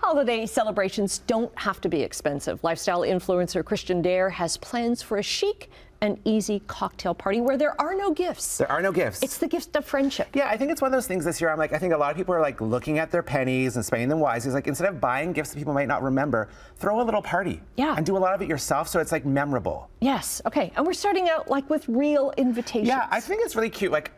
Holiday celebrations don't have to be expensive. Lifestyle influencer Christian Dare has plans for a chic and easy cocktail party where there are no gifts. There are no gifts. It's the gift of friendship. Yeah, I think it's one of those things this year. I think a lot of people are like looking at their pennies and spending them wisely. It's like, instead of buying gifts that people might not remember, throw a little party. Yeah. And do a lot of it yourself so it's like memorable. Yes. Okay. And we're starting out like with real invitations. Yeah, I think it's really cute. Like,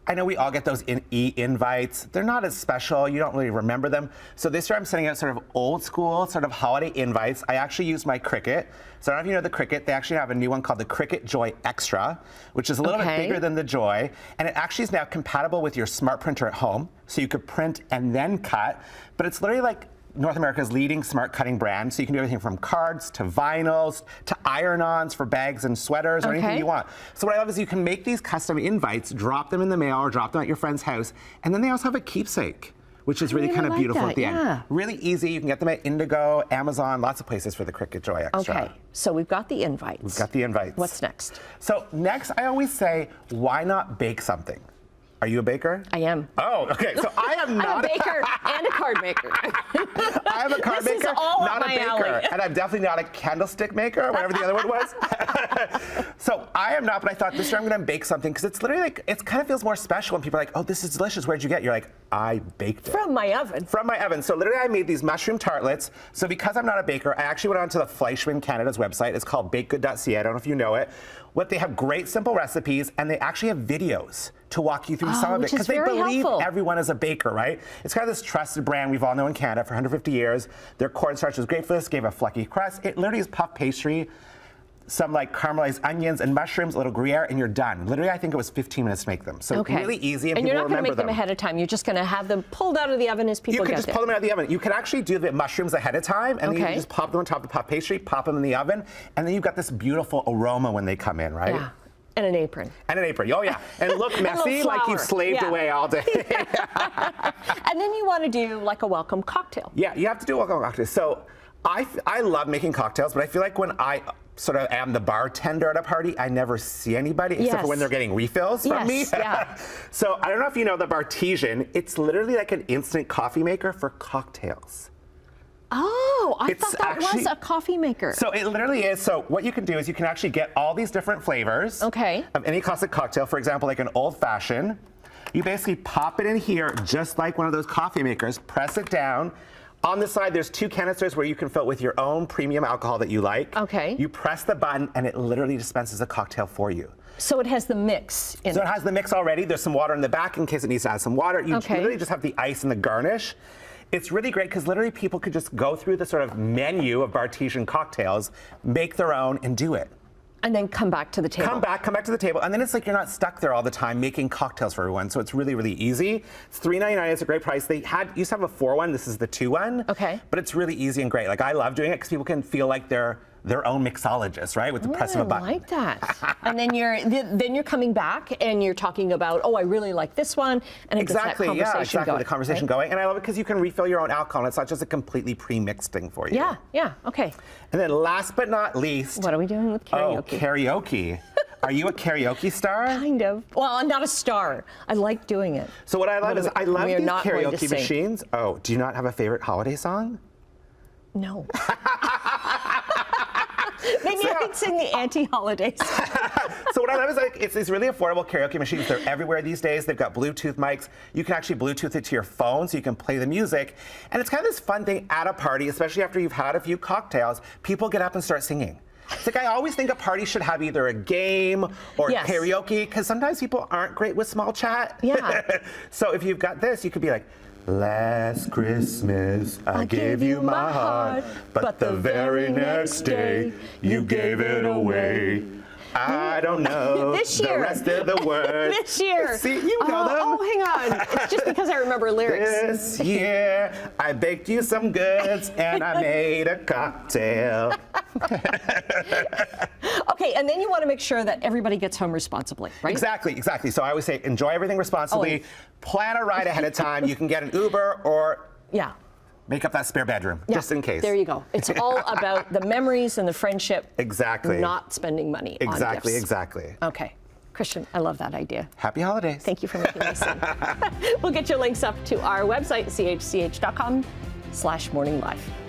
I know we all get those e-invites. They're not as special. You don't really remember them. So this year I'm sending out sort of old school, sort of holiday invites. I actually use my Cricut. So I don't know if you know the Cricut. They actually have a new one called the Cricut Joy Extra, which is a little bit bigger than the Joy. And it actually is now compatible with your smart printer at home. So you could print and then cut. But it's literally like North America's leading smart cutting brand. So you can do everything from cards to vinyls to iron-ons for bags and sweaters or anything you want. So what I love is you can make these custom invites, drop them in the mail or drop them at your friend's house, and then they also have a keepsake, which is really kind of beautiful at the end. Really easy. You can get them at Indigo, Amazon, lots of places for the Cricut Joy Extra. Okay, so we've got the invites. We've got the invites. What's next? So next, I always say, why not bake something? Are you a baker? I am. Oh, okay. So I am not I'm a baker and a card maker. I am a card maker, not a baker. Alley. And I'm definitely not a candlestick maker, whatever the other one was. So I am not, but I thought this year I'm going to bake something because it's literally like, it kind of feels more special when people are like, oh, this is delicious. Where'd you get it? You're like, I baked it. From my oven. From my oven. So literally I made these mushroom tartlets. So because I'm not a baker, I actually went onto the Fleischmann Canada's website. It's called bakegood.ca. I don't know if you know it. They have great simple recipes, and they actually have videos to walk you through some of it because they believe everyone is a baker, right? It's kind of this trusted brand we've all known in Canada for 150 years. Their cornstarch is great for this, gave a fluffy crust. It literally is puff pastry, some like caramelized onions and mushrooms, a little Gruyere, and you're done. Literally, I think it was 15 minutes to make them. So really easy, and people you're not going to make them them ahead of time. You're just going to have them pulled out of the oven as people get there. You can just pull them out of the oven. You can actually do the mushrooms ahead of time, and then you can just pop them on top of the puff pastry, pop them in the oven, and then you've got this beautiful aroma when they come in, right? Yeah. And an apron. And an apron, oh yeah. And look messy, like you've slaved away all day. And then you want to do like a welcome cocktail. Yeah, you have to do a welcome cocktail. So I love making cocktails, but I feel like when I sort of am the bartender at a party, I never see anybody except for when they're getting refills from me. So I don't know if you know the Bartesian. It's literally like an instant coffee maker for cocktails. Oh, I thought that was a coffee maker. So it literally is. So what you can do is you can actually get all these different flavors of any classic cocktail. For example, like an old fashioned. You basically pop it in here just like one of those coffee makers, press it down. On the side, there's 2 canisters where you can fill it with your own premium alcohol that you like. You press the button and it literally dispenses a cocktail for you. So it has the mix in it. So it has the mix already. There's some water in the back in case it needs to add some water. You literally just have the ice and the garnish. It's really great because literally people could just go through the sort of menu of Bartesian cocktails, make their own, and do it. And then come back to the table. Come back to the table. And then it's like you're not stuck there all the time making cocktails for everyone. So it's really, really easy. It's $3.99. It's a great price. They used to have a 4 one. This is the 2 one. But it's really easy and great. Like, I love doing it because people can feel like they're their own mixologist, right? With the press of a button. I like that. And then you're coming back and you're talking about, oh, I really like this one, and it gets that conversation going. The conversation going. And I love it because you can refill your own alcohol. And it's not just a completely pre-mixed thing for you. Yeah, okay. And then last but not least, what are we doing with karaoke? Oh, karaoke. Are you a karaoke star? Kind of. Well, I'm not a star. I like doing it. So what I love is I love these karaoke machines. Oh, do you not have a favorite holiday song? No. Maybe I could sing the anti-holidays. So what I love is it's these really affordable karaoke machines. They're everywhere these days. They've got Bluetooth mics. You can actually Bluetooth it to your phone so you can play the music. And it's kind of this fun thing at a party, especially after you've had a few cocktails. People get up and start singing. It's like I always think a party should have either a game or karaoke, because sometimes people aren't great with small chat. So if you've got this, you could be like, last Christmas I gave you my heart, but the very next day you gave it away. I don't know the rest of the words. This year. See, you know them. Oh, hang on. It's just because I remember lyrics. This year, I baked you some goods and I made a cocktail. Okay, and then you want to make sure that everybody gets home responsibly, right? Exactly. So I always say, enjoy everything responsibly. Plan a ride ahead of time. You can get an Uber or make up that spare bedroom, just in case. There you go. It's all about the memories and the friendship. Exactly. Not spending money on gifts. Exactly. Okay. Christian, I love that idea. Happy holidays. Thank you for making this. We'll get your links up to our website, chch.com. tartlets.com/morninglive.